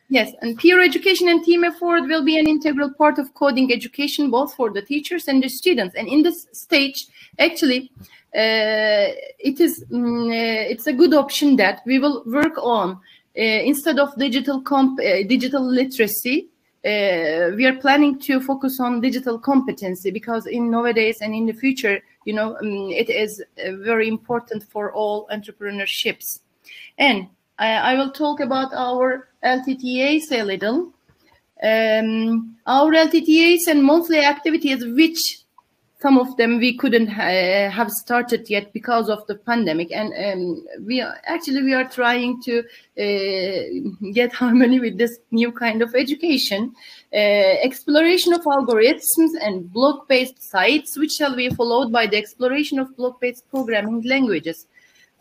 Yes, and peer education and team effort will be an integral part of coding education, both for the teachers and the students. And in this stage, actually, it's a good option that we will work on instead of digital literacy. We are planning to focus on digital competency, because in nowadays and in the future, you know, it is very important for all entrepreneurships. And I will talk about our LTTAs a little. Our LTTAs and monthly activities, which some of them we couldn't have started yet because of the pandemic, and we are trying to get harmony with this new kind of education. Exploration of algorithms and block-based sites, which shall be followed by the exploration of block-based programming languages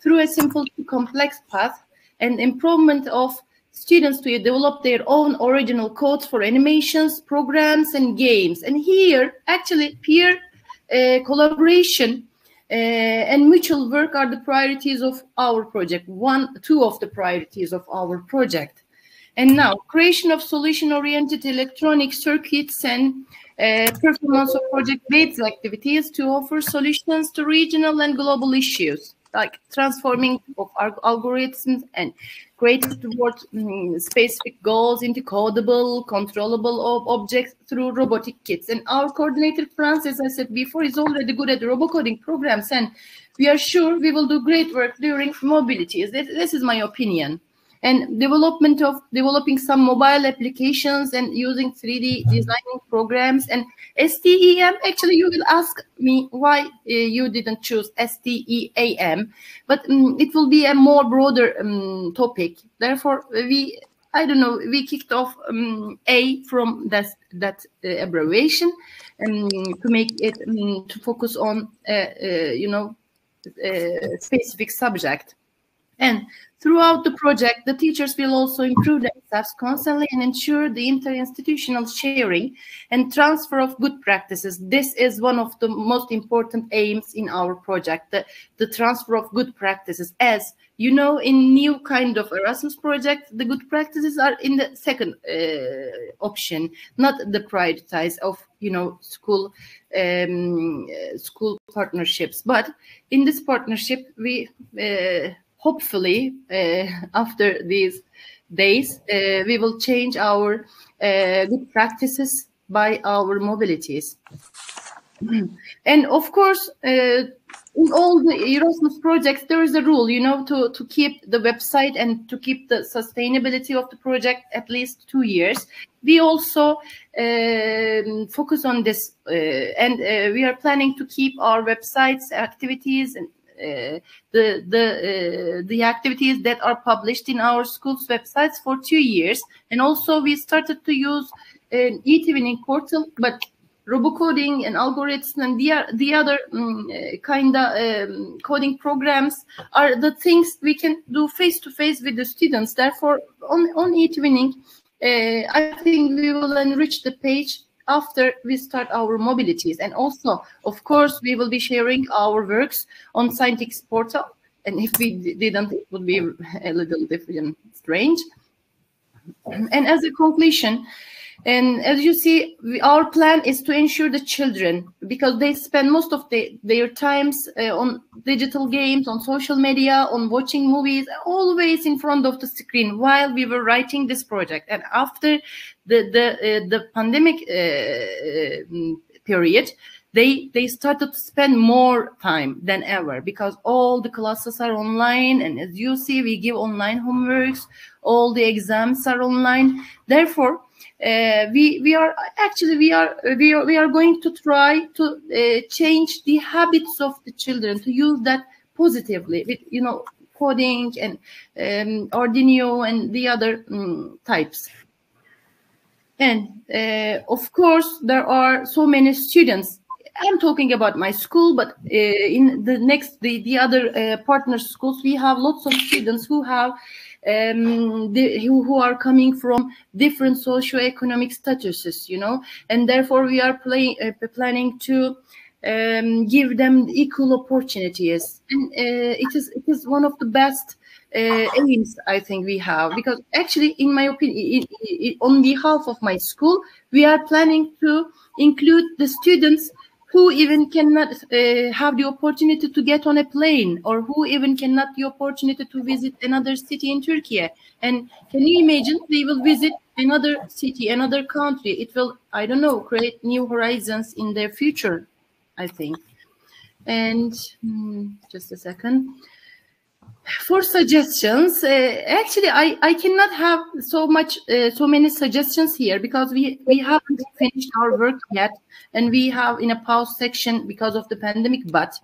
through a simple to complex path, and improvement of students to develop their own original codes for animations, programs, and games. And here, actually, peer collaboration and mutual work are the priorities of our project. Two of the priorities of our project. And now, creation of solution-oriented electronic circuits and performance of project-based activities to offer solutions to regional and global issues, like transforming of algorithms and creating towards specific goals into codable, controllable objects through robotic kits. And our coordinator, France, as I said before, is already good at robocoding programs, and we are sure we will do great work during mobilities. This is my opinion. And developing some mobile applications and using 3D designing programs and STEM. Actually, you will ask me why you didn't choose STEAM, but it will be a more broader topic. Therefore, we kicked off A from that abbreviation to make it to focus on specific subject. And throughout the project, the teachers will also improve themselves constantly and ensure the interinstitutional sharing and transfer of good practices. This is one of the most important aims in our project, the transfer of good practices. As you know, in new kind of Erasmus project, the good practices are in the second option, not the prioritize of, school partnerships. But in this partnership, we hopefully, after these days, we will change our good practices by our mobilities. And of course, in all the Erasmus projects, there is a rule, to keep the website and to keep the sustainability of the project at least 2 years. We also focus on this, and we are planning to keep our websites, activities, and the activities that are published in our school's websites for 2 years. And also we started to use an e-twinning portal, but robocoding and algorithms and the other coding programs are the things we can do face-to-face with the students. Therefore, on e-twinning, I think we will enrich the page after we start our mobilities. And also, of course, we will be sharing our works on Scientix portal. And if we didn't, it would be a little different, strange. And as a conclusion, and as you see, our plan is to ensure the children, because they spend most of their times on digital games, on social media, on watching movies, always in front of the screen while we were writing this project. And after the pandemic period, they started to spend more time than ever, because all the classes are online, and as you see, we give online homeworks, all the exams are online. Therefore, we are going to try to change the habits of the children to use that positively with coding and Arduino and the other types. And of course, there are so many students. I'm talking about my school, but in the other partner schools, we have lots of students who have who are coming from different socioeconomic statuses, and therefore we are planning to give them equal opportunities. And it is one of the best aims I think we have, because actually, in my opinion, on behalf of my school, we are planning to include the students who even cannot have the opportunity to get on a plane, or who even cannot the opportunity to visit another city in Turkey. And can you imagine, they will visit another city, another country. It will, I don't know, create new horizons in their future, I think. And just a second. For suggestions, actually, I cannot have so many suggestions here, because we haven't finished our work yet, and we have in a pause section because of the pandemic. But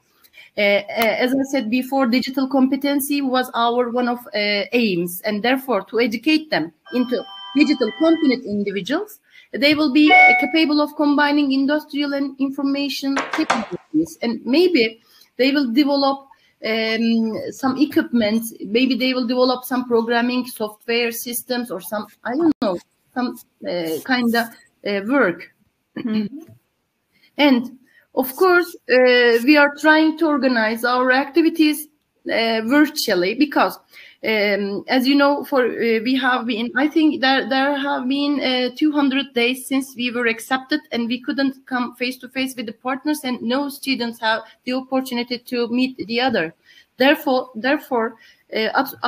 as I said before, digital competency was our one of aims, and therefore to educate them into digital competent individuals, they will be capable of combining industrial and information capabilities, and maybe they will develop some equipment. Maybe they will develop some programming software systems, or some, I don't know, some kind of work. And of course, we are trying to organize our activities virtually, because as you know, we have been, I think there have been 200 days since we were accepted, and we couldn't come face to face with the partners, and no students have the opportunity to meet the other. Therefore,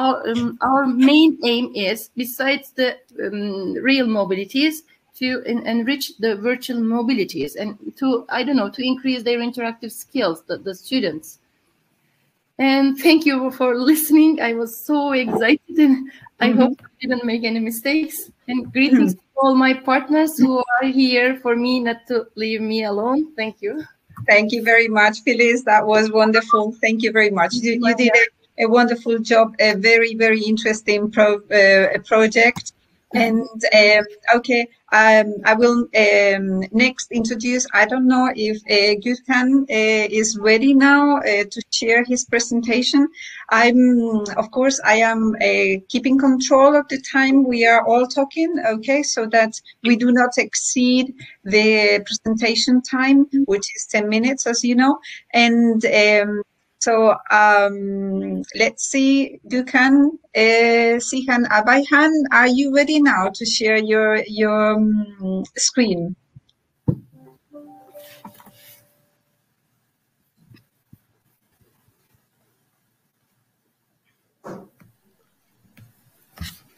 our main aim is, besides the real mobilities, to enrich the virtual mobilities, and to, I don't know, to increase their interactive skills, the students. And thank you for listening. I was so excited, and I hope I didn't make any mistakes. And greetings to all my partners who are here for me, not to leave me alone. Thank you. Thank you very much, Filiz. That was wonderful. Thank you very much. You did a wonderful job, a very, very interesting project. And okay, I will next introduce, I don't know if Gürkan is ready now to share his presentation. Of course, I am keeping control of the time we are all talking, okay, so that we do not exceed the presentation time, which is 10 minutes, as you know. And so let's see, Gürkan, Sihan, Abayhan, are you ready now to share your screen?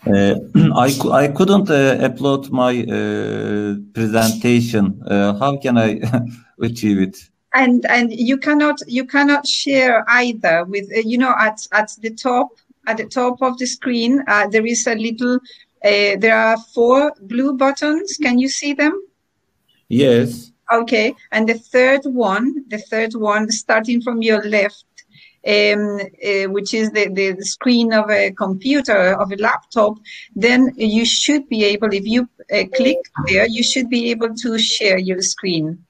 I couldn't upload my presentation. How can I achieve it? And you cannot share either with you know, at the top of the screen there is a little there are 4 blue buttons. Can you see them? Yes. Okay, and the third one starting from your left, which is the screen of a computer, of a laptop, then you should be able, if you click there, you should be able to share your screen.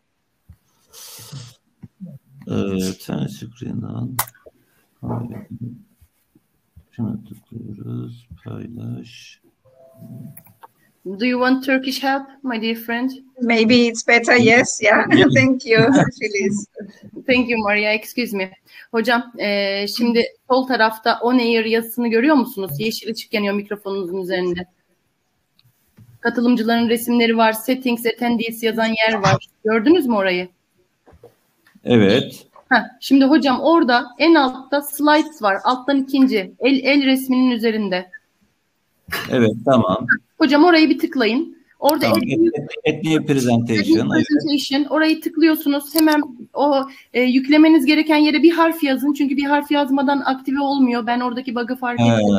Sen screen'dan şuna tıklıyoruz, paylaş. Do you want Turkish help, my dear friend? Maybe it's better, yes, yeah. Thank you, Filiz. Thank you, Maria, excuse me. Hocam, şimdi sol tarafta on air yazısını görüyor musunuz? Yeşil ışık yanıyor mikrofonunuzun üzerinde. Katılımcıların resimleri var, settings, attendees yazan yer var. Gördünüz mü orayı? Evet. Şimdi hocam orada en altta slides var. Alttan ikinci. El resminin üzerinde. Evet, tamam. Hocam orayı bir tıklayın. Orada tamam. Etniye presentation. Orayı tıklıyorsunuz. Hemen o yüklemeniz gereken yere bir harf yazın. Çünkü bir harf yazmadan aktive olmuyor. Ben oradaki bug'ı fark ettim.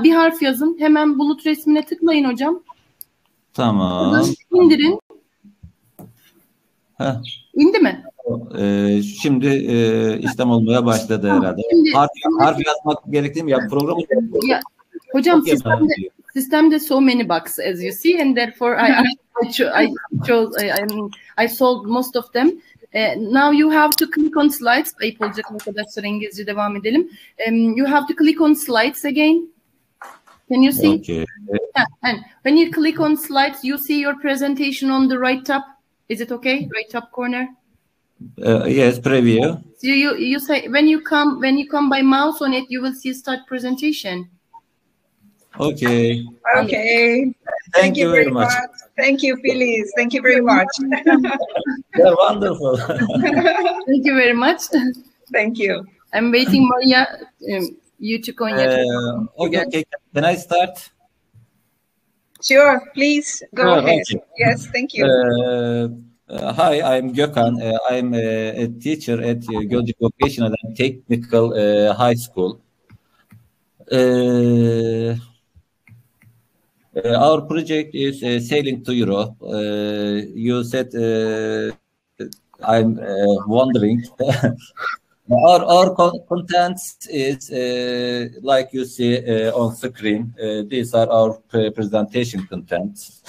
Bir harf yazın. Hemen bulut resmine tıklayın hocam. Tamam. Oradan indirin. İndi mi? Şimdi işlem olmaya başladı herhalde. Harf yazmak gerektiği mi? Ya programı hocam sistemde so many bugs as you see, and therefore I solved most of them. Now you have to click on slides. Ayıp olacak arkadaşlar, İngilizce devam edelim. You have to click on slides again. Can you see? Okay. And when you click on slides, you see your presentation on the right top. Is it okay? Right top corner. Yes, preview. So you say when you come by mouse on it, you will see start presentation. Okay. Okay. Thank you very much. Thank you, Filiz. Thank you very much. You're wonderful. Thank you very much. Thank you. I'm waiting, Maria, you to Konya. Okay. Can I start? Sure, please go ahead. Okay. Yes, thank you. Hi, I'm Gökhan. I'm a teacher at Gölcük Vocational and Technical High School. Our project is sailing to Europe. You said I'm wondering. Our content is like you see on screen. These are our presentation contents.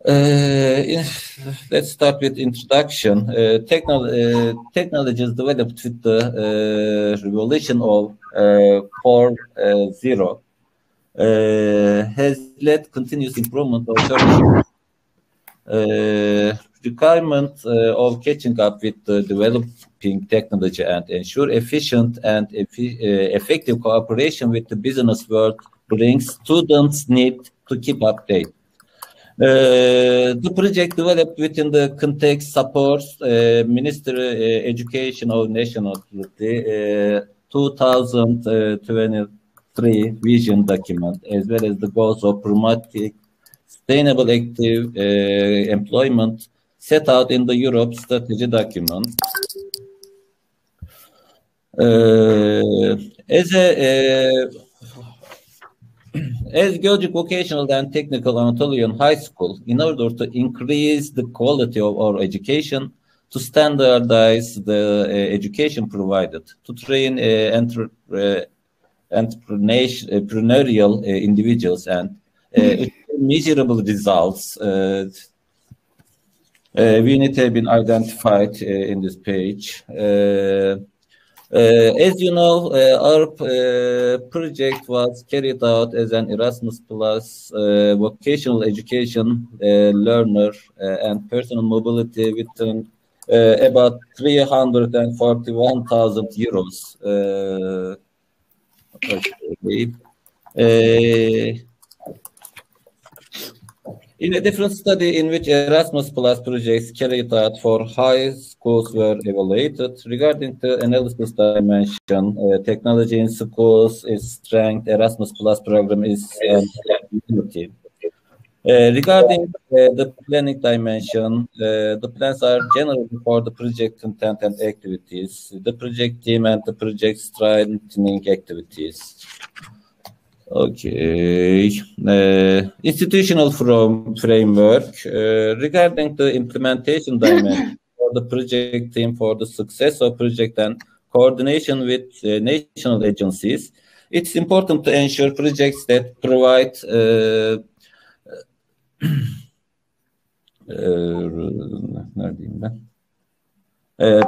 Let's start with introduction. Technologies developed with the revolution of 4.0 has led continuous improvement of services. Requirement of catching up with the developing technology and ensure efficient and effective cooperation with the business world brings students need to keep updated. The project developed within the context supports Ministry Education of Nationality 2023 vision document, as well as the goals of promoting sustainable active employment set out in the Europe strategy document. As Gölcük Vocational and Technical Anatolian High School, in order to increase the quality of our education, to standardize the education provided, to train entrepreneurial individuals and measurable results, we need to have been identified in this page. As you know, our project was carried out as an Erasmus Plus vocational education learner and personal mobility within about 341,000 euros. In a different study in which Erasmus Plus projects carried out for high schools were evaluated, regarding the analysis dimension, technology in schools is strength, Erasmus Plus program is unity. Regarding the planning dimension, the plans are generally for the project content and activities, the project team and the project strengthening activities. Okay. Institutional framework regarding the implementation dimension for the project team for the success of project and coordination with national agencies. It's important to ensure projects that provide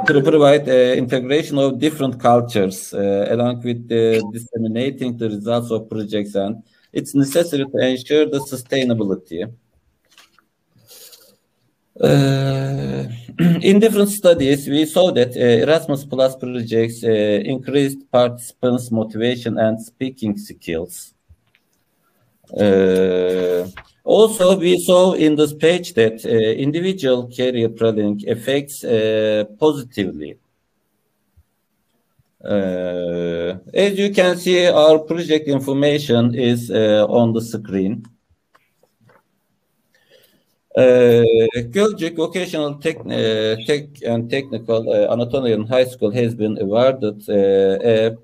to provide integration of different cultures along with disseminating the results of projects, and it's necessary to ensure the sustainability. In different studies, we saw that Erasmus Plus projects increased participants' motivation and speaking skills. Also, we saw in this page that individual career planning affects positively. As you can see, our project information is on the screen. Gölcük Vocational Tech and Technical Anatolian High School has been awarded a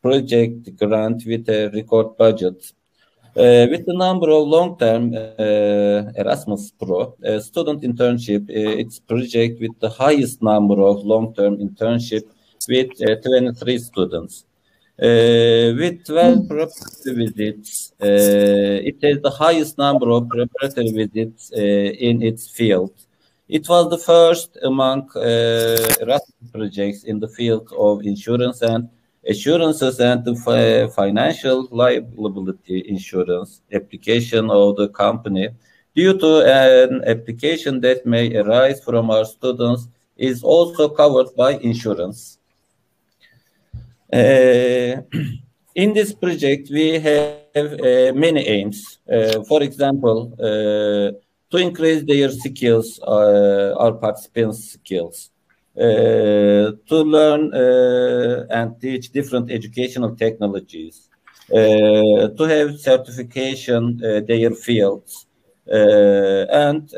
project grant with a record budget. With the number of long-term Erasmus Pro student internship, it's project with the highest number of long-term internship with 23 students. With 12 preparatory visits, it has the highest number of preparatory visits in its field. It was the first among Erasmus projects in the field of insurance and assurances and the financial liability insurance application of the company. Due to an application that may arise from our students, is also covered by insurance. In this project, we have many aims. For example, to increase their skills, our participants' skills, to learn and teach different educational technologies, to have certification their fields, and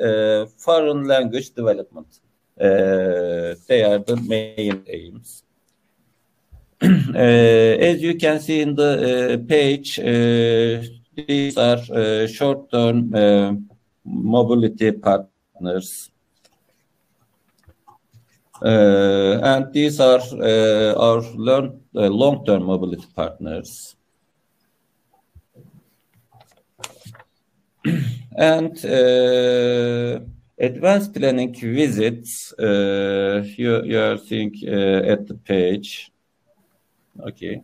foreign language development. They are the main aims. As you can see in the page, these are short-term mobility partners. And these are our long-term mobility partners. And advanced planning visits, you are seeing at the page. Okay.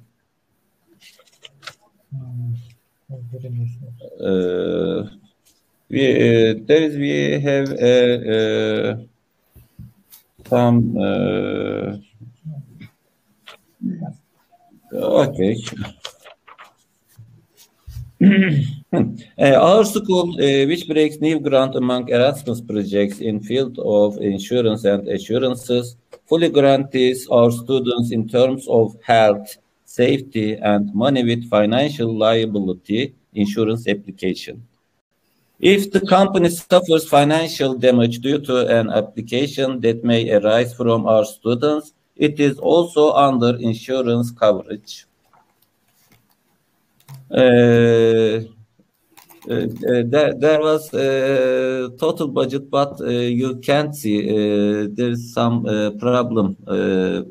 We have some okay. Our school, which breaks new ground among Erasmus projects in field of insurance and assurances, fully guarantees our students in terms of health, safety, and money with financial liability insurance application. If the company suffers financial damage due to an application that may arise from our students, it is also under insurance coverage. There was a total budget, but you can't see. There's some problem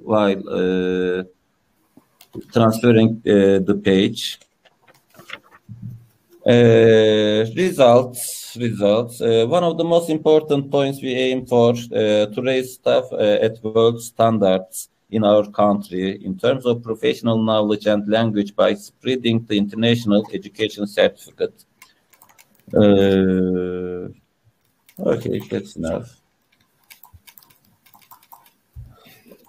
while transferring the page. Results. One of the most important points we aim for to raise staff at world standards in our country in terms of professional knowledge and language by spreading the international education certificate. Okay, that's enough.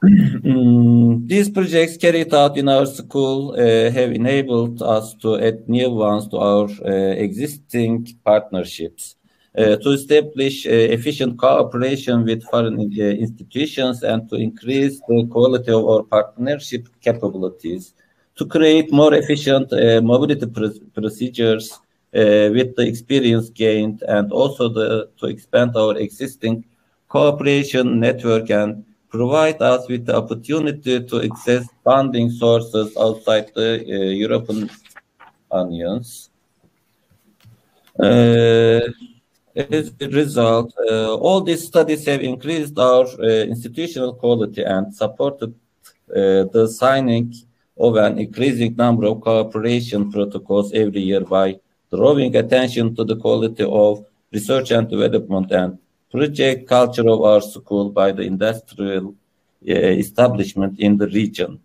These projects carried out in our school have enabled us to add new ones to our existing partnerships, to establish efficient cooperation with foreign institutions and to increase the quality of our partnership capabilities, to create more efficient mobility procedures with the experience gained, and also to expand our existing cooperation network and provide us with the opportunity to access funding sources outside the European Union. As a result, all these studies have increased our institutional quality and supported the signing of an increasing number of cooperation protocols every year by drawing attention to the quality of research and development and project culture of our school by the industrial establishment in the region.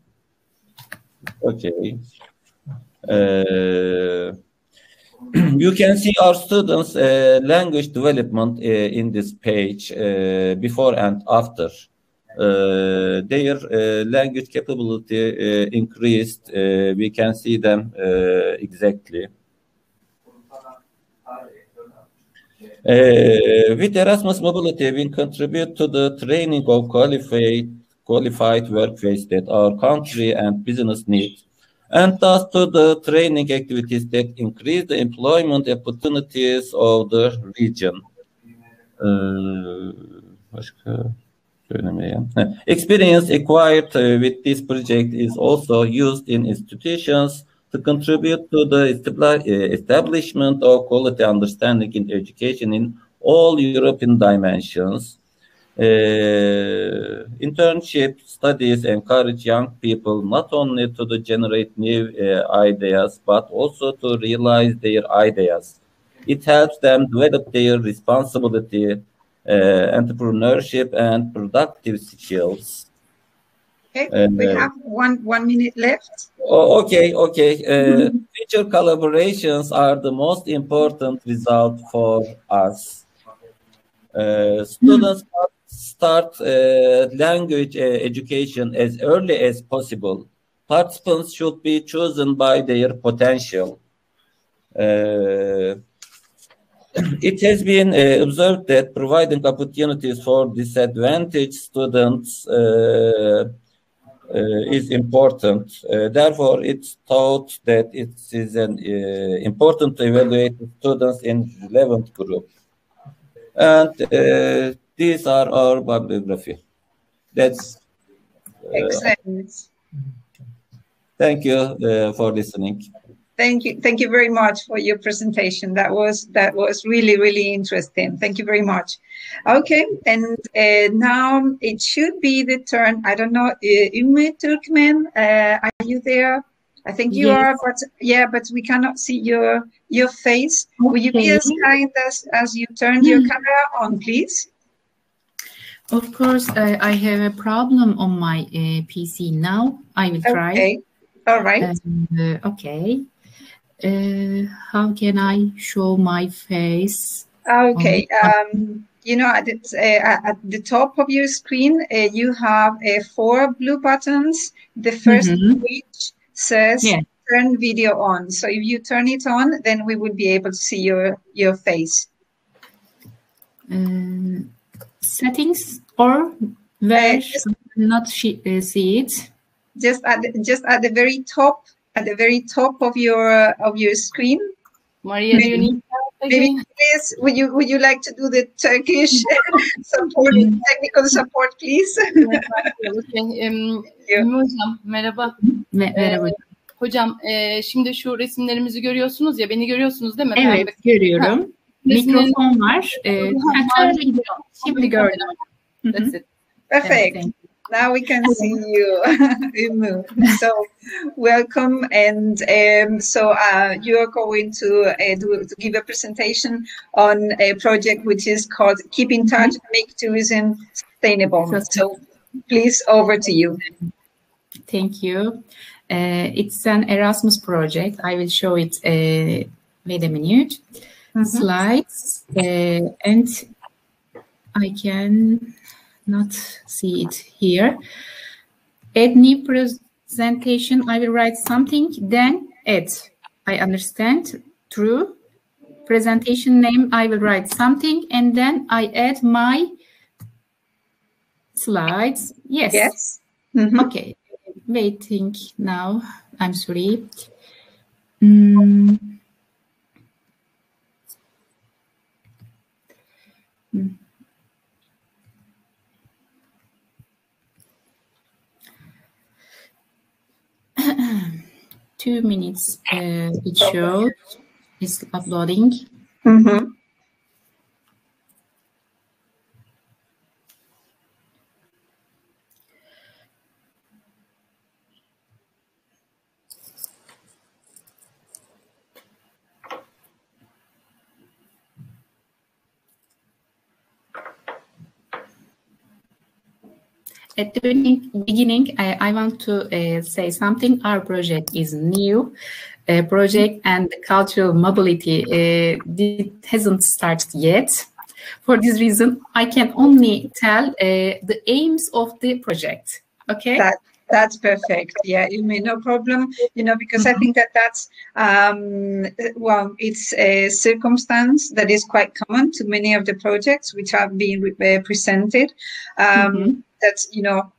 Okay. You can see our students' language development in this page before and after. Their language capability increased. We can see them exactly. With Erasmus Mobility, we contribute to the training of qualified workforce that our country and business need, and thus to the training activities that increase the employment opportunities of the region. Experience acquired with this project is also used in institutions to contribute to the establishment of quality understanding in education in all European dimensions. Internship studies encourage young people not only to generate new ideas, but also to realize their ideas. It helps them develop their responsibility, entrepreneurship, and productive skills. Okay, we have one minute left. Okay. Future collaborations are the most important result for us. Students start language education as early as possible. Participants should be chosen by their potential. It has been observed that providing opportunities for disadvantaged students is important. Therefore, it's thought that it is important to evaluate the students in relevant group. And these are our bibliography. That's excellent. Thank you for listening. Thank you very much for your presentation. That was really interesting. Thank you very much. Okay, and now it should be the turn. I don't know, Ümmü Türkmen, are you there? I think you are, but we cannot see your face. Okay. Will you be as kind as you turn your camera on, please? Of course, I have a problem on my PC now. I will try. Okay, all right. Okay. How can I show my face? Okay. You know, at the top of your screen, you have 4 blue buttons. The first which says turn video on. So if you turn it on, then we will be able to see your face. Settings, or where not see it? Just at the very top. At the very top of your screen. Maria, do you need help again? Maybe please, would you like to do the Turkish support, technical support, please? Hocam merhaba. Merhaba. Hocam şimdi şu resimlerimizi görüyorsunuz ya, beni görüyorsunuz değil mi? Evet, görüyorum. Mikrofon var. Şimdi gördüm. That's it. Perfect. Now we can see you, Ümmü. So welcome, and so you are going to give a presentation on a project which is called Keep in Touch, Make Tourism Sustainable. So please, over to you. Thank you. It's an Erasmus project. I will show it. Wait a minute. Slides, and I can not see it here. Add new presentation. I will write something, then add. I understand. True. Presentation name. I will write something, and then I add my slides. Yes. Yes. Okay. Waiting now. I'm sorry. 2 minutes. It shows it's uploading. At the beginning, I want to say something. Our project is new project, and the cultural mobility hasn't started yet. For this reason, I can only tell the aims of the project. Okay. That's perfect. Yeah, no problem. You know, because I think that's well, it's a circumstance that is quite common to many of the projects which have been presented. That, you know,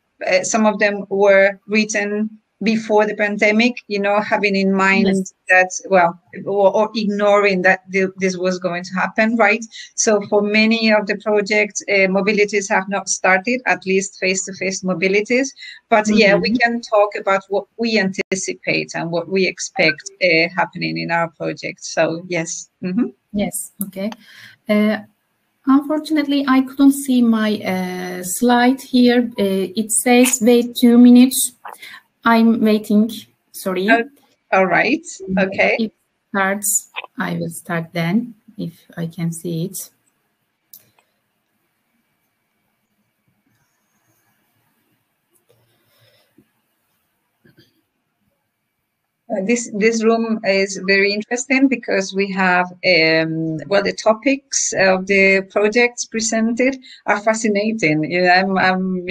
some of them were written before the pandemic, you know, having in mind that, well, or ignoring that this was going to happen, right? So for many of the projects, mobilities have not started, at least face-to-face mobilities. But yeah, we can talk about what we anticipate and what we expect happening in our project. So yes. Yes, okay. Unfortunately, I couldn't see my slide here. It says wait 2 minutes. I'm waiting. Sorry. All right. Okay. It starts. I will start then, if I can see it. This room is very interesting because we have well, the topics of the projects presented are fascinating. You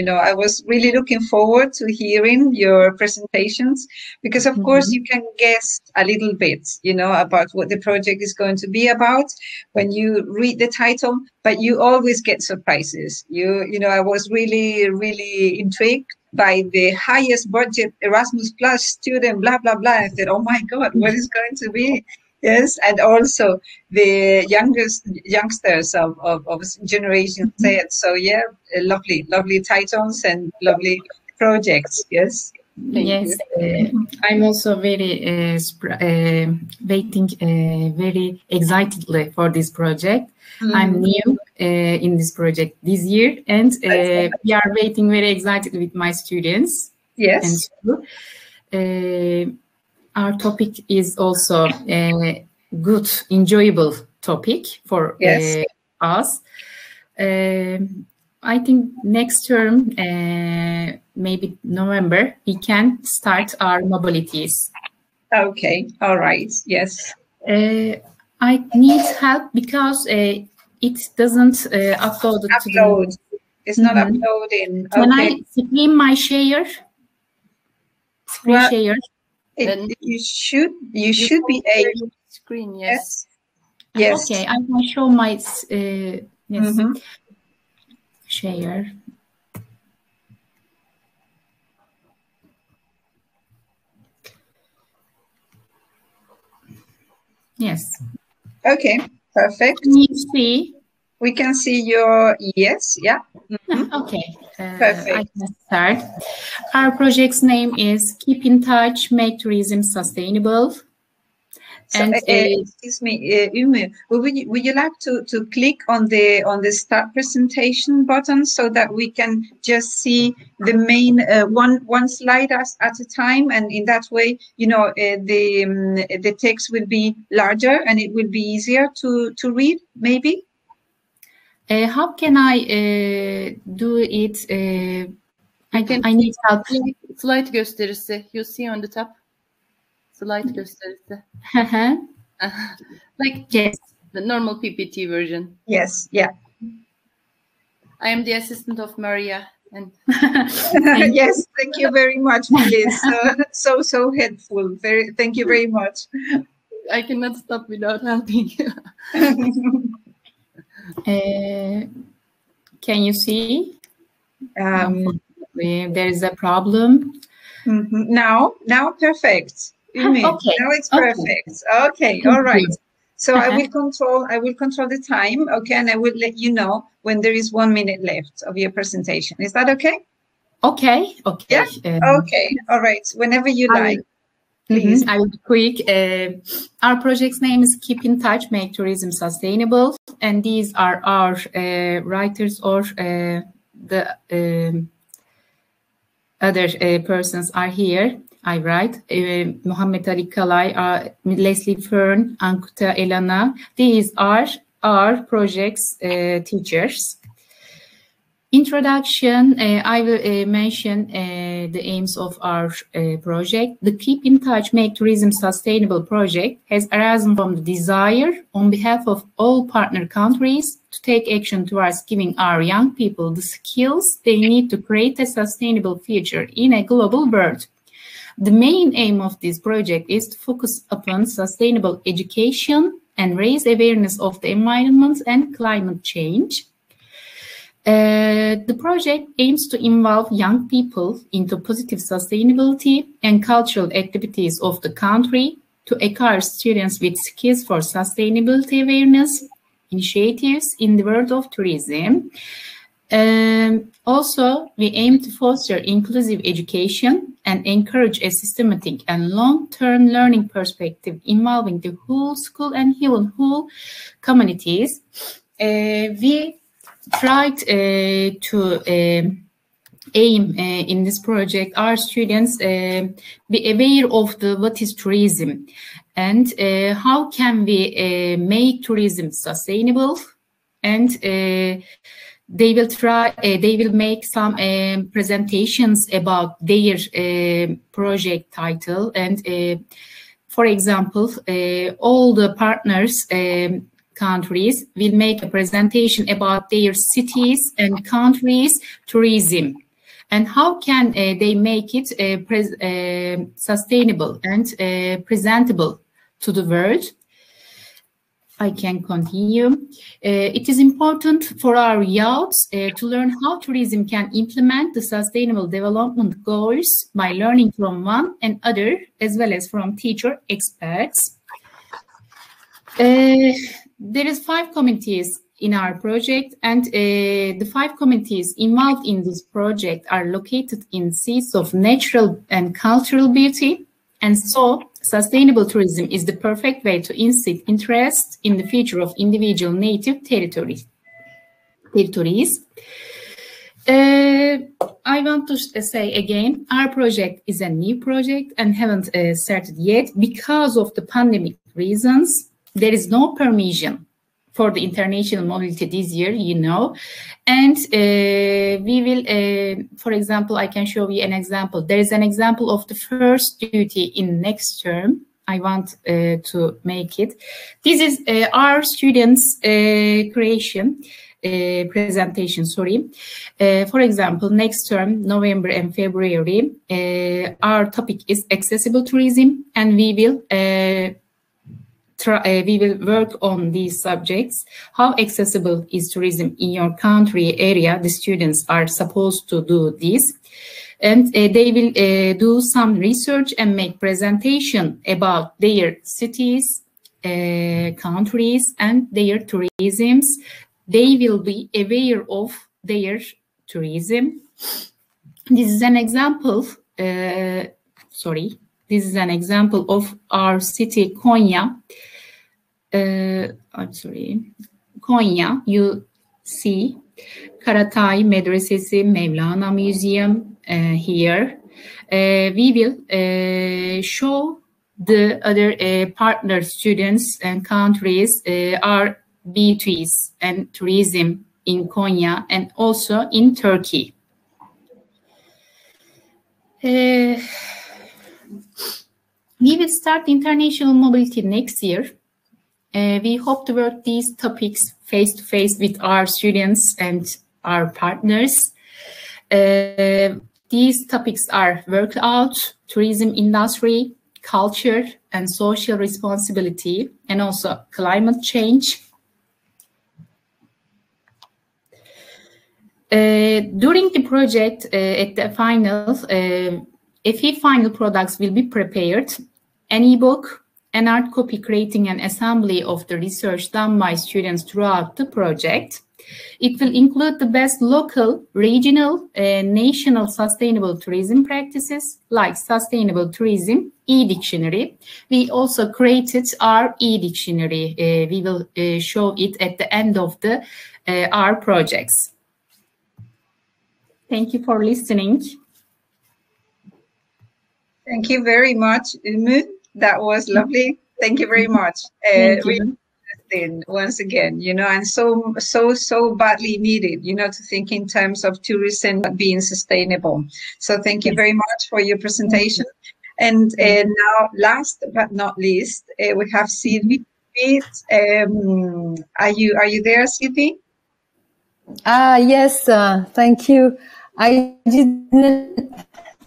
know, I was really looking forward to hearing your presentations because, of course, you can guess a little bit, you know, about what the project is going to be about when you read the title, but you always get surprises. You know, I was really intrigued by the highest budget Erasmus Plus student, blah, blah, blah. I said, oh my God, what is going to be? Yes, and also the youngsters of Generation Z. So yeah, lovely titles and lovely projects. Yes. Yes, I'm also very waiting very excitedly for this project. I'm new in this project this year, and we are waiting very excited with my students. Yes. And so, our topic is also a good, enjoyable topic for us. I think next term, maybe November, we can start our mobilities. Okay, all right, yes. I need help because it doesn't upload it to the... It's not uploading. Can I screen my share? Share. You should be able to screen. Yes. Yes. Okay, I can show my share. Yes. Okay, perfect. Can you see? We can see your, yes, yeah. Okay, perfect. I can start. Our project's name is Keep in Touch, Make Tourism Sustainable. So, and excuse me, Ümmü, would you like to click on the start presentation button so that we can just see the main one slide at a time, and in that way, you know, the text will be larger and it will be easier to read, maybe? How can I do it? I need help. Slide gösterisi. You see on the top. Slide gösterisi. Like yes, the normal PPT version. Yes, yeah. I am the assistant of Maria. And yes, thank you very much, Melis. So helpful. Thank you very much. I cannot stop without helping you. Can you see? There is a problem. Now, perfect. Okay. Now it's perfect. Okay, all right. So I will control the time. Okay, and I will let you know when there is 1 minute left of your presentation. Is that okay? Okay. Yeah. Okay. All right. Whenever you like. Please. I will be quick. Our project's name is Keep in Touch, Make Tourism Sustainable. And these are our writers, or the other persons are here. I write. Muhammed Ali Kalay, Leslie Fern, Ankuta Elana. These are our project's teachers. Introduction, I will mention the aims of our project. The Keep in Touch, Make Tourism Sustainable project has arisen from the desire on behalf of all partner countries to take action towards giving our young people the skills they need to create a sustainable future in a global world. The main aim of this project is to focus upon sustainable education and raise awareness of the environment and climate change. The project aims to involve young people into positive sustainability and cultural activities of the country, to equip students with skills for sustainability awareness initiatives in the world of tourism. Also, we aim to foster inclusive education and encourage a systematic and long-term learning perspective involving the whole school and whole communities. We tried to aim in this project our students be aware of what is tourism and how can we make tourism sustainable, and they will try. They will make some presentations about their project title, and for example, all the partners countries will make a presentation about their cities and countries tourism, and how can they make it sustainable and presentable to the world. I can continue. It is important for our youths to learn how tourism can implement the sustainable development goals by learning from one and other, as well as from teacher experts. There is 5 committees in our project, and the 5 committees involved in this project are located in seats of natural and cultural beauty. And so, sustainable tourism is the perfect way to incite interest in the future of individual native territories. I want to say again, our project is a new project and haven't started yet because of the pandemic reasons. There is no permission for the international mobility this year, you know, and we will, for example, I can show you an example. There is an example of the first duty in next term. I want to make it. This is our students' presentation, sorry. For example, next term, November and February, our topic is accessible tourism, and we will work on these subjects. How accessible is tourism in your country area? The students are supposed to do this. And they will do some research and make presentation about their cities, countries, and their tourisms. They will be aware of their tourism. This is an example, This is an example of our city, Konya. Konya, you see Karatay Medresesi, Mevlana Museum here. We will show the other partner students and countries our beauties and tourism in Konya and also in Turkey. We will start international mobility next year. We hope to work these topics face-to-face with our students and our partners. These topics are workout, tourism industry, culture and social responsibility, and also climate change. During the project, at the final, a few final products will be prepared: an ebook, an art copy creating an assembly of the research done by students throughout the project. It will include the best local, regional, national sustainable tourism practices like sustainable tourism e-dictionary. We also created our e-dictionary. We will show it at the end of our projects. Thank you for listening. Thank you very much, Ümmü. That was lovely. Thank you very much. Really interesting once again, you know, and so badly needed, you know, to think in terms of tourism being sustainable. So thank you very much for your presentation. And now, last but not least, we have Sylvie. Are you there, Sylvie? Yes, thank you.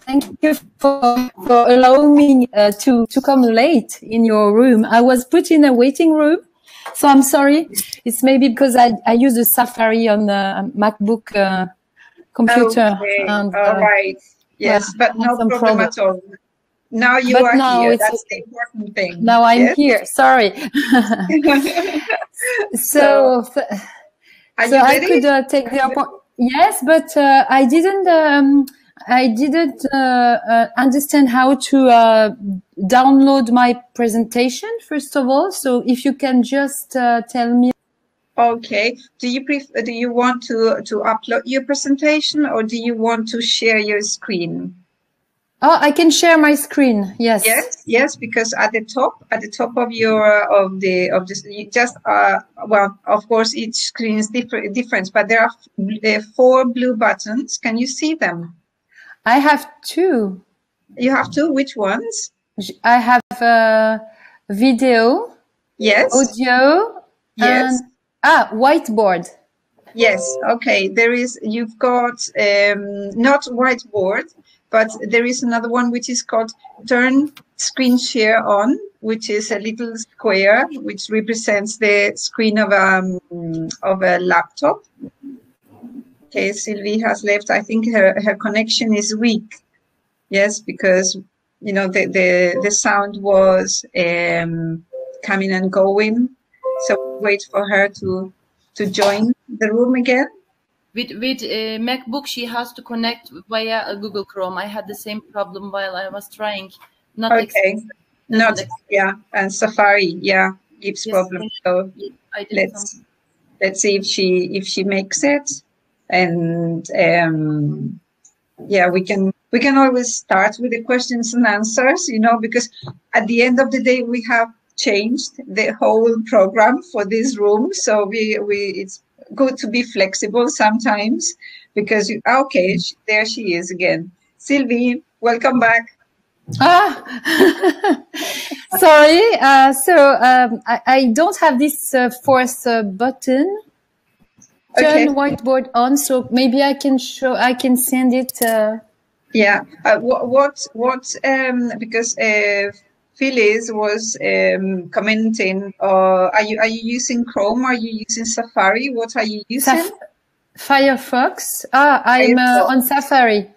Thank you for allowing me to come late in your room. I was put in a waiting room, so I'm sorry. It's maybe because I use the Safari on the MacBook computer. Okay. And, all right. Yes, but no problem at all. Now you are here. That's the important thing. Now I'm here. Sorry. So are you ready? I could take the opportunity. Yes, but I didn't understand how to download my presentation, first of all. So if you can just tell me. Okay. Do you want to upload your presentation, or do you want to share your screen? Oh, I can share my screen. Yes. Yes, because at the top of your of this, you just well, of course, each screen is different, but there are 4 blue buttons. Can you see them? I have 2. You have 2. Which ones? I have video. Yes. Audio. Yes. And whiteboard. Yes. Okay. You've got not whiteboard, but there is another one which is called turn screen share on, which is a little square which represents the screen of a laptop. Okay, Sylvie has left. I think her connection is weak. Yes, because the sound was coming and going. So wait for her to join the room again. With MacBook, she has to connect via Google Chrome. I had the same problem while I was trying. And Safari, gives problems. So let's see if she makes it, and we can always start with the questions and answers, because at the end of the day we have changed the whole program for this room, so it's good to be flexible sometimes, because there she is again. Sylvie, welcome back. Sorry. I don't have this 4th button. Turn whiteboard on. So maybe I can send it. Because Phyllis was commenting, are you using Chrome? Are you using Safari? What are you using? Firefox. I'm on Safari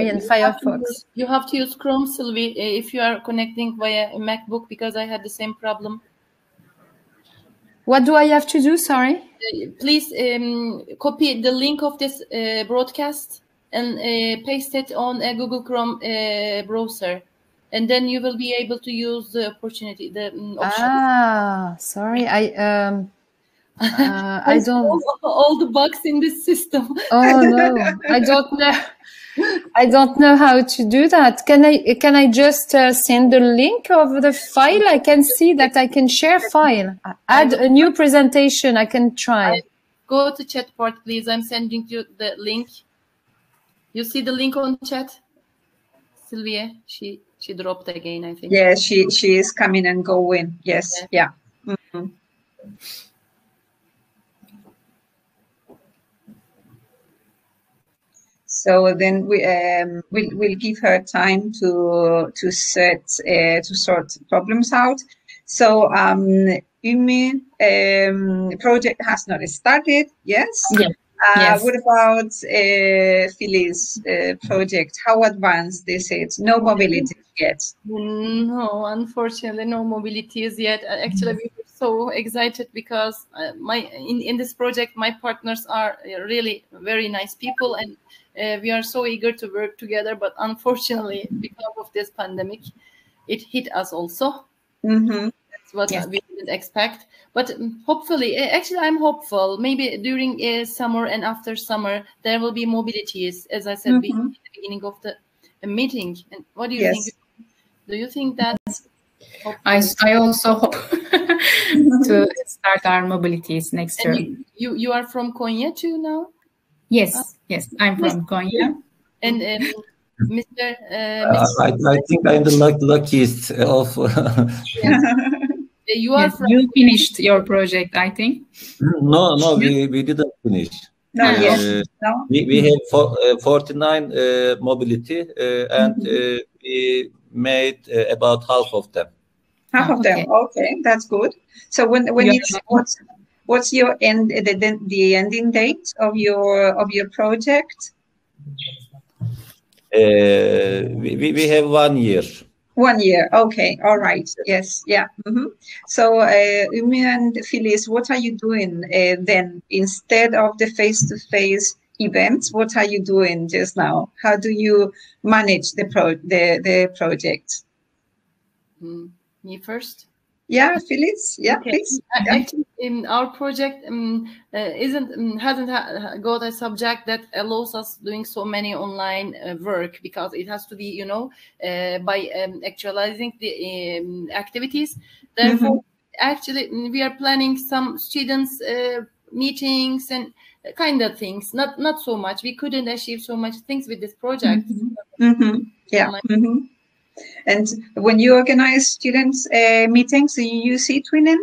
and Firefox. You have to use Chrome, Sylvie, if you are connecting via a MacBook, because I had the same problem. What do I have to do? Sorry. Please copy the link of this broadcast and paste it on a Google Chrome browser. And then you will be able to use the opportunity, the options. Sorry. I don't all the bugs in this system. Oh no, I don't know. I don't know how to do that. Can I just send the link of the file? I can see that I can share file. Add a new presentation. I can try. Go to chat part, please. I'm sending you the link. You see the link on chat? Sylvia, she dropped again, I think. Yeah, she is coming and going. Yes, yeah. Mm-hmm. So then we'll give her time to sort problems out. So UMI project has not started. Yes. Yeah. Yes. What about Phyllis project? How advanced is it? No mobility yet. No, unfortunately, no mobilities yet. Actually, we were so excited because in this project, my partners are really very nice people, and we are so eager to work together. But unfortunately, because of this pandemic, it hit us also. Mm-hmm. That's what we didn't expect. But hopefully, actually, I'm hopeful. Maybe during summer and after summer, there will be mobilities, as I said at the beginning of the meeting. And what do you think? Do you think that? I also hope to start our mobilities next year. You are from Konya too now? Yes, I'm from Konya. And Mr. I think I'm the luckiest of. You are you finished your project, I think. No, we didn't finish. No, we have 49 mobility, and we made about half of them. Half of them. Okay, that's good. So when what's your the ending date of your project? We have 1 year. 1 year. Okay. All right. Yes. Yeah. Mm-hmm. So, Umi and Phyllis, what are you doing then instead of the face-to-face events? What are you doing just now? How do you manage the project? Me first. Yeah, Phyllis. Yeah, Okay. please. Actually, our project hasn't got a subject that allows us doing so many online work, because it has to be, you know, by actualizing the activities. Therefore, actually, we are planning some students meetings and kind of things. Not so much. We couldn't achieve so much things with this project. Yeah. And when you organize students meetings, do you use eTwinning?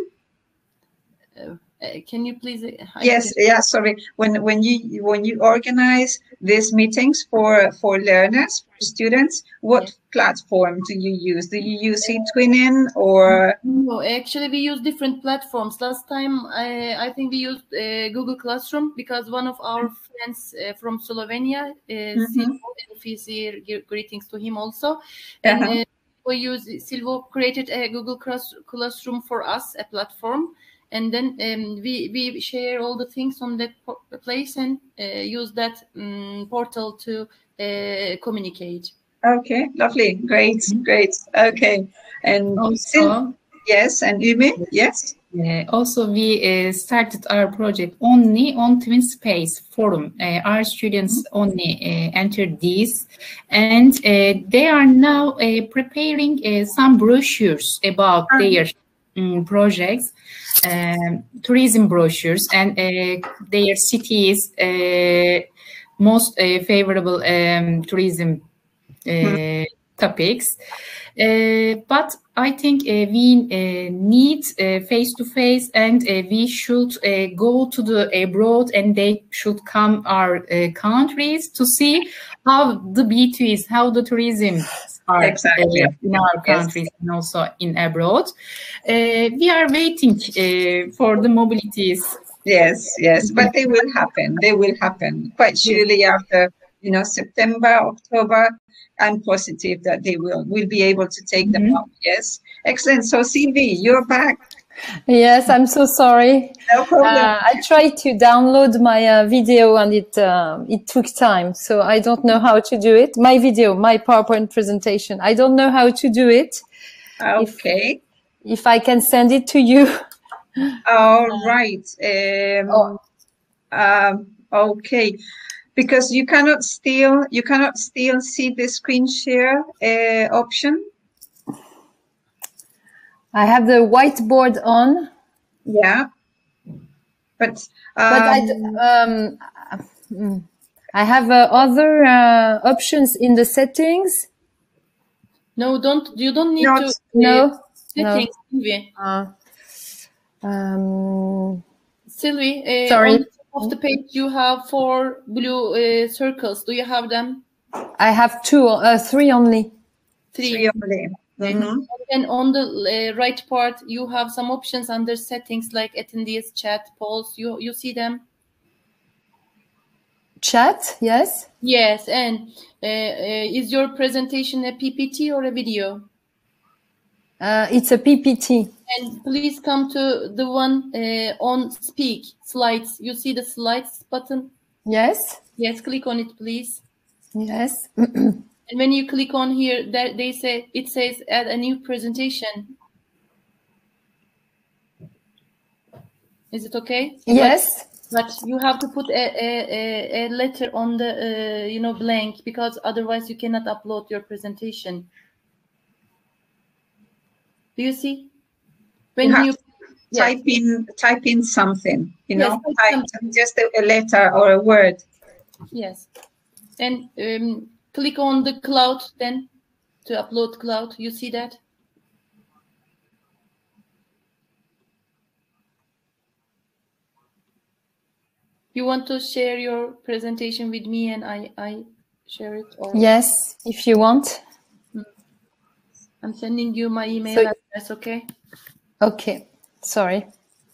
Can you please? Yes. Yeah. Sorry. When you organize these meetings for learners, for students, what platform do you use? Do you use eTwinning or? No, actually, we use different platforms. Last time, I think we used Google Classroom, because one of our friends from Slovenia, Silvo, greetings to him also, and Silvo created a Google Classroom for us, a platform. And then we share all the things on that place and use that portal to communicate. Okay, lovely, great. Okay, and also, yes, and Ümi, yes. Also, we started our project only on TwinSpace forum. Our students only entered these, and they are now preparing some brochures about their projects, tourism brochures, and their cities' most favorable tourism topics. But I think we need face-to-face, and we should go to the abroad, and they should come our countries to see how the B2 is, how the tourism are in our countries and also in abroad. We are waiting for the mobilities. Yes, but they will happen. They will happen quite surely after, you know, September, October. I'm positive that they will be able to take them up. Yes, excellent. So Sylvie, you're back. Yes, I'm so sorry. No problem. I tried to download my video, and it took time, so I don't know how to do it. My video, my PowerPoint presentation, I don't know how to do it. Okay. If I can send it to you. All right. Okay. Because you cannot still see the screen share option. I have the whiteboard on. Yeah, but I have other options in the settings. No, you don't need to. No. Settings, Sylvie. Sylvie, sorry. on the top of the page you have 4 blue circles. Do you have them? I have 3 only. 3 only. And on the right part, you have some options under settings like attendees, chat, polls. You see them? Chat, yes. Yes, and is your presentation a PPT or a video? It's a PPT. And please come to the one on speak, slides. You see the slides button? Yes. Yes, click on it, please. Yes. And when you click on here, it says add a new presentation. Is it okay? Yes. But you have to put a letter on the blank, because otherwise you cannot upload your presentation. Do you see? When you type in something, yes, type just a letter or a word. Yes, and click on the cloud then to upload cloud. You see that? You want to share your presentation with me and I share it? Or yes, if you want. I'm sending you my email address, okay? Okay, sorry.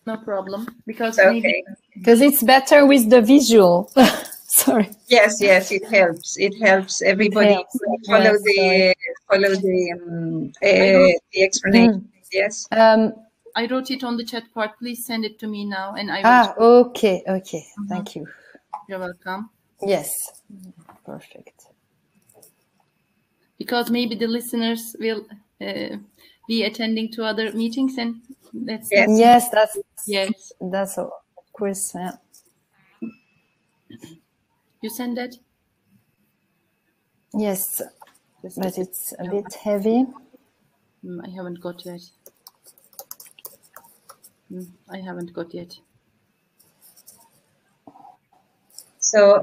No problem, because it's better with the visual. Sorry. Yes, it helps. It helps everybody follow the explanation. Yes. I wrote it on the chat part. Please send it to me now, and I will. Okay. Thank you. You're welcome. Yes. Perfect. Because maybe the listeners will be attending to other meetings, and that's yes, yes, that's of course. Yeah. You send that? Yes, but it's a bit heavy. I haven't got yet. I haven't got yet. So,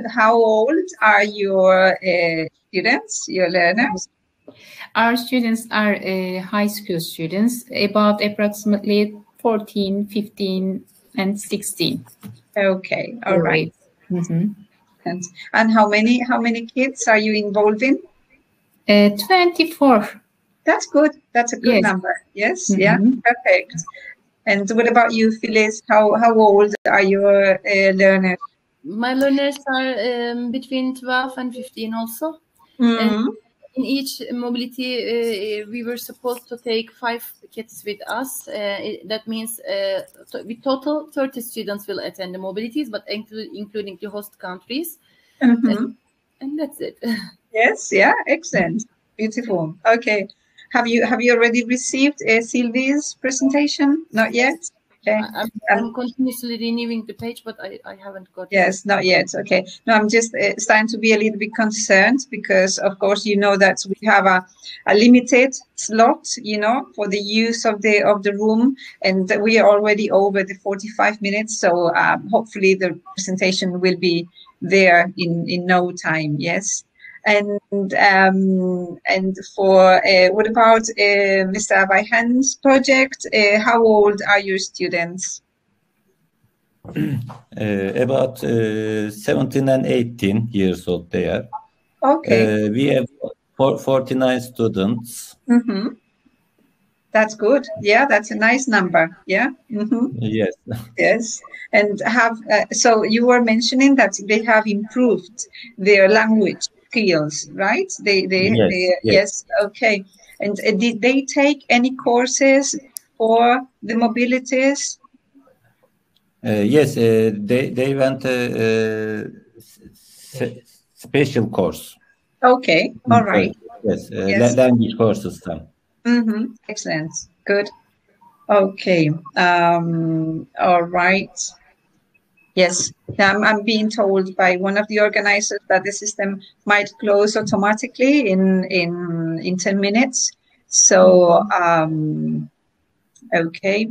how old are your students, your learners? Our students are high school students, about approximately 14, 15, and 16. Okay, all right. Mm-hmm. And how many kids are you involving? 24. That's good. That's a good Yes. number. Yes. Mm-hmm. Yeah. Perfect. And what about you, Phyllis? How old are your learners? My learners are between 12 and 15 also. Mm-hmm. In each mobility, we were supposed to take 5 kids with us. That means with total 30 students will attend the mobilities, but including the host countries. Mm-hmm. And that's it. Yes. Yeah. Excellent. Beautiful. Okay. Have you already received Sylvie's presentation? Not yet. Okay. I'm continuously renewing the page, but I haven't got it. Yes, not yet. Okay. No, I'm just starting to be a little bit concerned because, of course, you know that we have a limited slot, you know, for the use of the room, and we are already over the 45 minutes. So hopefully the presentation will be there in no time. Yes. And for what about Mr. Abayhan's project? How old are your students? About 17 and 18 years old they are. Okay. We have 49 students. Mm-hmm. That's good. Yeah, that's a nice number. Yeah. Mm-hmm. Yes. Yes. And so you were mentioning that they have improved their language skills, right? Yes. Okay. And did they take any courses for the mobilities? Yes, they went a special course. Okay, all right. Yes, Yes. language courses. Mm-hmm. Excellent. Good. Okay. All right. Yes. Now I'm being told by one of the organizers that the system might close automatically in 10 minutes. So, okay.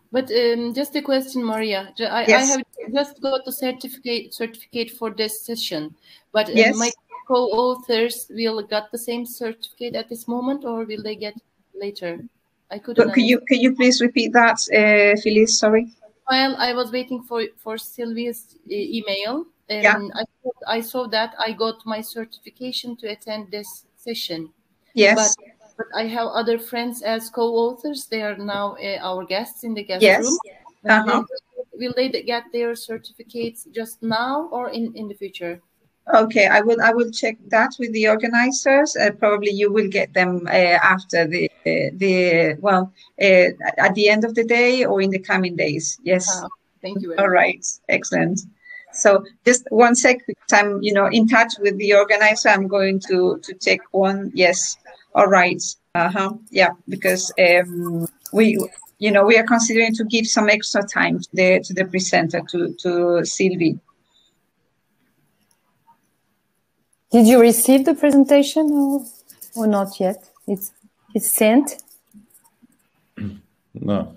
But just a question, Maria. I have just got the certificate for this session, but Yes. my co-authors will get the same certificate at this moment, or will they get later? I couldn't. Could you please repeat that, Phyllis? Sorry. While I was waiting for Sylvia's email, Yeah. I saw that I got my certification to attend this session. Yes. But I have other friends as co-authors. They are now our guests in the guest Yes. room. Uh-huh. Will they get their certificates just now or in the future? Okay, I will check that with the organizers. Probably you will get them after at the end of the day or in the coming days. Yes. Thank you very All much. right. Excellent. So just one sec, because I'm in touch with the organizer. I'm going to check one. Yes. All right. Yeah, because we are considering to give some extra time to the presenter, to Sylvie. Did you receive the presentation or not yet? It's sent? No.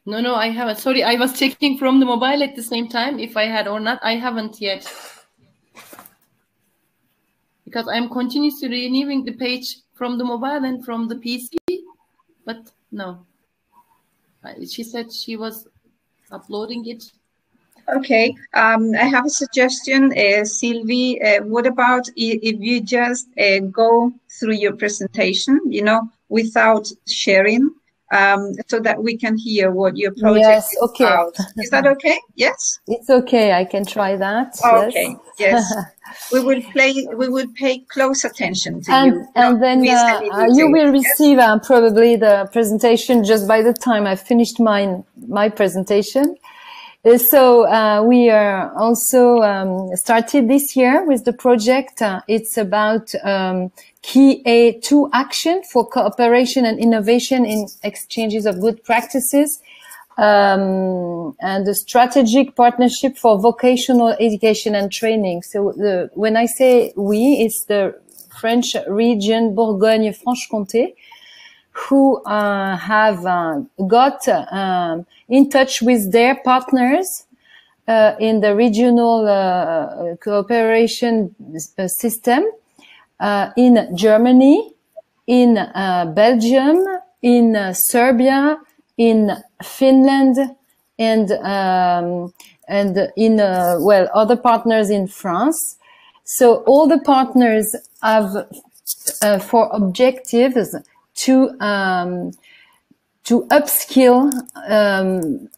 No, I haven't. Sorry, I was checking from the mobile at the same time if I had or not. I haven't yet. Because I'm continuously renewing the page from the mobile and from the PC, but no. She said she was uploading it. Okay, I have a suggestion, Sylvie. What about if you just go through your presentation, without sharing, so that we can hear what your project is about. Is that okay? Yes? It's okay. I can try that. Okay, yes. We will pay close attention to you. And then you will receive probably the presentation just by the time I finished my presentation. So we are also started this year with the project. It's about key A2 action for cooperation and innovation in exchanges of good practices, and a strategic partnership for vocational education and training. So when I say we, it's the French region Bourgogne-Franche-Comté, who have got in touch with their partners in the regional cooperation system in Germany, in Belgium, in Serbia, in Finland, and in well, other partners in France. So all the partners have for objectives to upskill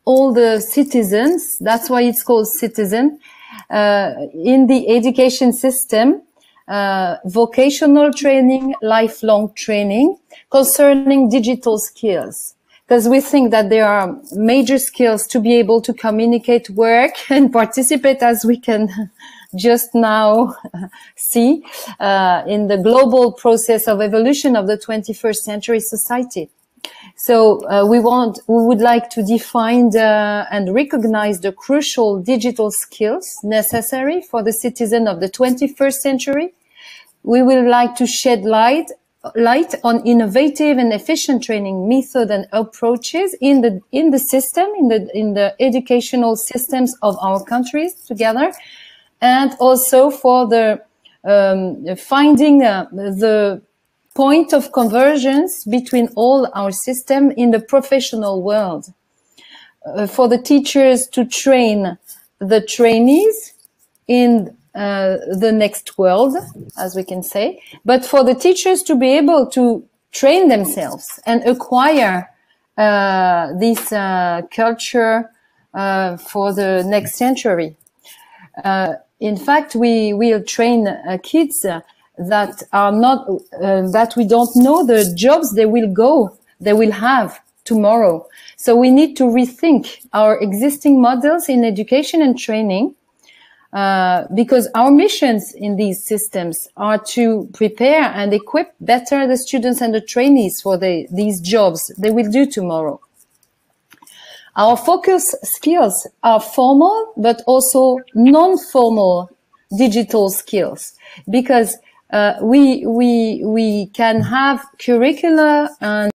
all the citizens. That's why it's called citizen in the education system. Vocational training, lifelong training concerning digital skills. Because we think that there are major skills to be able to communicate, work, and participate, as we can just now see in the global process of evolution of the 21st century society. So we would like to define and recognize the crucial digital skills necessary for the citizen of the 21st century. We would like to shed light on innovative and efficient training method and approaches in the system, in the educational systems of our countries together, and also for the finding the point of convergence between all our system in the professional world. For the teachers to train the trainees in the next world, as we can say, but for the teachers to be able to train themselves and acquire this culture for the next century. In fact, we will train kids that are not that we don't know the jobs they will have tomorrow. So we need to rethink our existing models in education and training. Because our missions in these systems are to prepare and equip better the students and the trainees for these jobs they will do tomorrow. Our focus skills are formal, but also non-formal digital skills, because we can have curricula and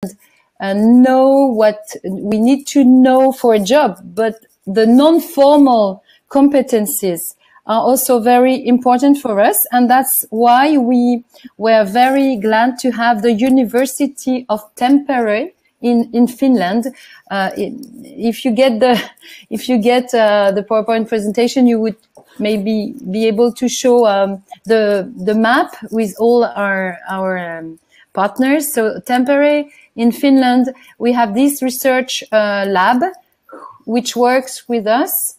know what we need to know for a job, but the non-formal competencies are also very important for us, and that's why we were very glad to have the University of Tampere in Finland. If you get the PowerPoint presentation, you would maybe be able to show the map with all our partners. So Tampere in Finland, we have this research lab which works with us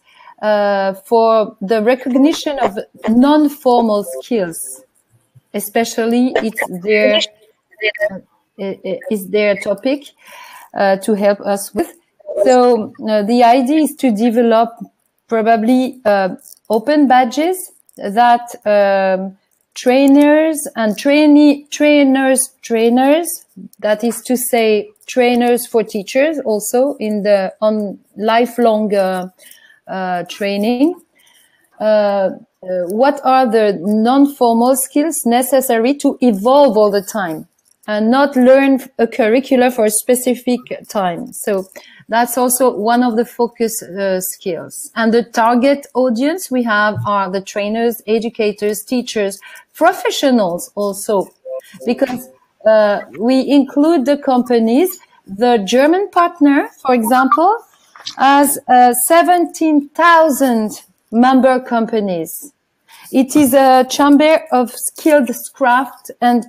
for the recognition of non-formal skills, especially it's their topic to help us with. So the idea is to develop probably open badges that trainers and trainers, that is to say trainers for teachers also on lifelong training. What are the non-formal skills necessary to evolve all the time and not learn a curricula for a specific time? So that's also one of the focus skills. And the target audience we have are the trainers, educators, teachers, professionals also, because we include the companies. The German partner, for example, has 17,000 member companies. It is a chamber of skilled craft and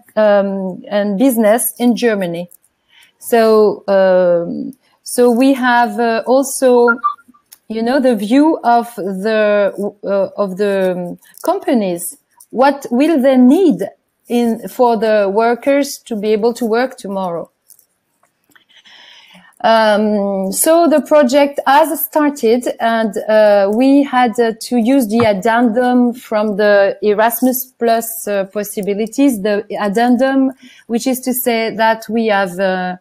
business in Germany. So we have also, the view of the companies. What will they need for the workers to be able to work tomorrow? So the project has started, and we had to use the addendum from the Erasmus Plus possibilities, the addendum, which is to say that we have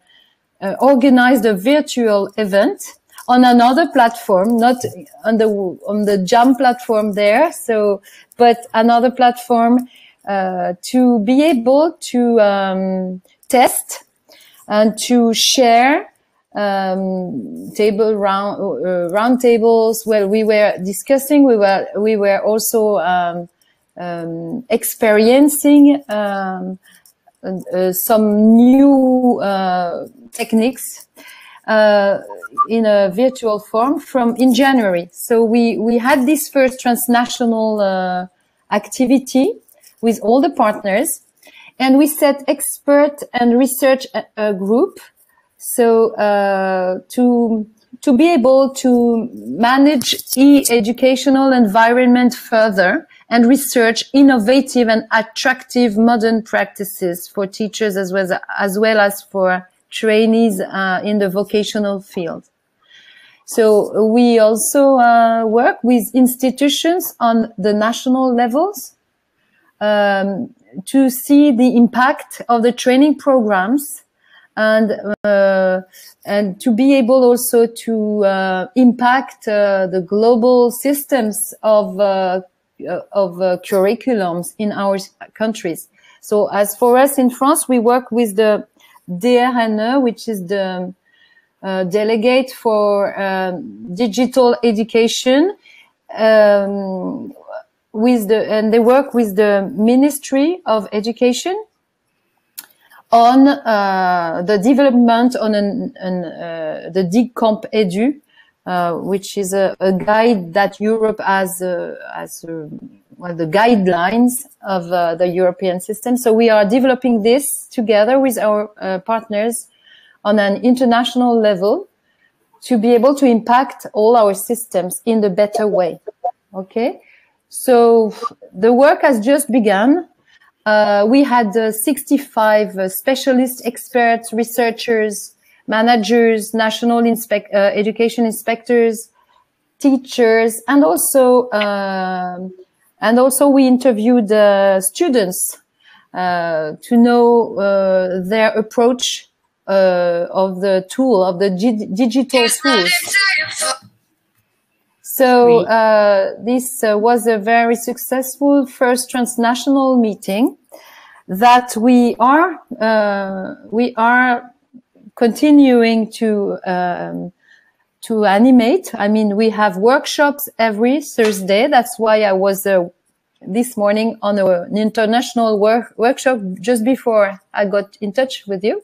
organized a virtual event on another platform, not on the Jam platform there, but another platform to be able to test and to share round tables where we were discussing. We were also experiencing some new techniques in a virtual form in January. So we had this first transnational activity with all the partners, and we set expert and research group. So to be able to manage educational environment further and research innovative and attractive modern practices for teachers as well as for trainees in the vocational field. So we also work with institutions on the national levels to see the impact of the training programs, and to be able also to impact the global systems of curriculums in our countries. So as for us in France, we work with the DRNE, which is the delegate for digital education, and they work with the Ministry of Education on the development on the DigCamp Edu, which is a guide that Europe has the guidelines of the European system. So we are developing this together with our partners on an international level to be able to impact all our systems in the better way. Okay, so the work has just begun. We had 65 specialist experts, researchers, managers, national education inspectors, teachers, and also we interviewed students to know their approach of the tool, of the digital tools. So this was a very successful first transnational meeting that we are continuing to animate. I mean, we have workshops every Thursday. That's why I was this morning on an international workshop just before I got in touch with you.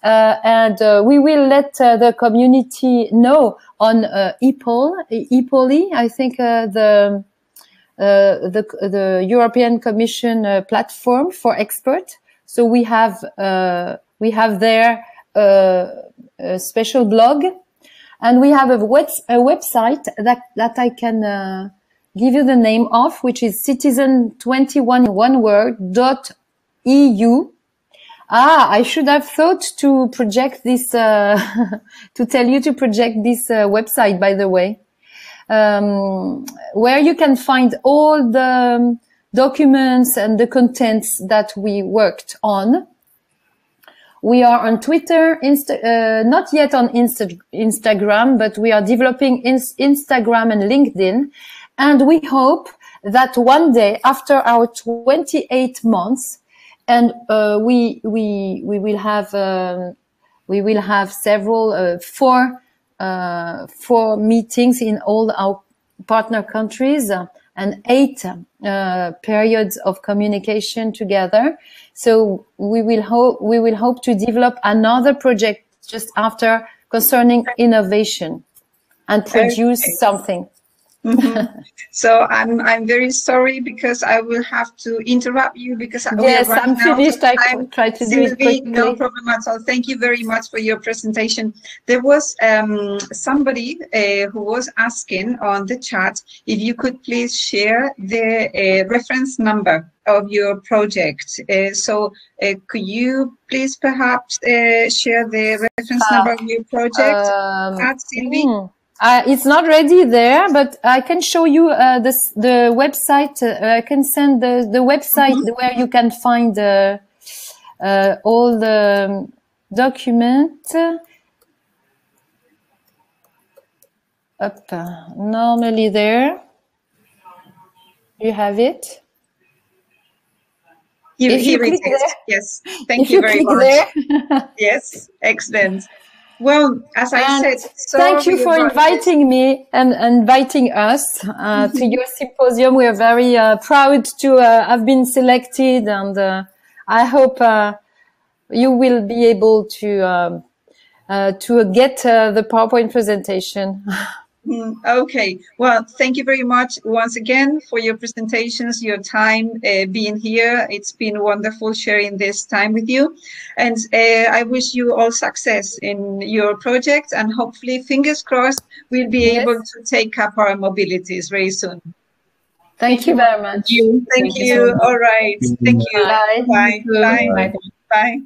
And we will let the community know on EPOLI, I think the European Commission platform for expert. So we have there a special blog, and we have a website that I can give you the name of, which is citizen21.eu. I should have thought to project this, to tell you to project this website, by the way, where you can find all the documents and the contents that we worked on. We are on Twitter, not yet on Instagram, but we are developing Instagram and LinkedIn. And we hope that one day, after our 28 months, and we will have several four meetings in all our partner countries and 8 periods of communication together. So we will hope to develop another project just after concerning innovation and produce something. So I'm very sorry because I will have to interrupt you because yes, I'm finished. I try to do it quickly. No problem at all. Thank you very much for your presentation. There was somebody who was asking on the chat if you could please share the reference number of your project. Could you please perhaps share the reference number of your project? Sylvie? It's not ready there, but I can show you the website. I can send the website where you can find all the documents. Normally there. You have it. Here it is. Yes. Thank you very much. Yes. Excellent. Well, as I said, thank you for inviting me and inviting us to your symposium. We are very proud to have been selected, and I hope you will be able to get the PowerPoint presentation. Okay. Well, thank you very much once again for your presentations, your time being here. It's been wonderful sharing this time with you. And I wish you all success in your project, and hopefully, fingers crossed, we'll be able to take up our mobilities very soon. Thank you very much. Thank you. All right. Thank you. Bye. Bye. Bye. Bye.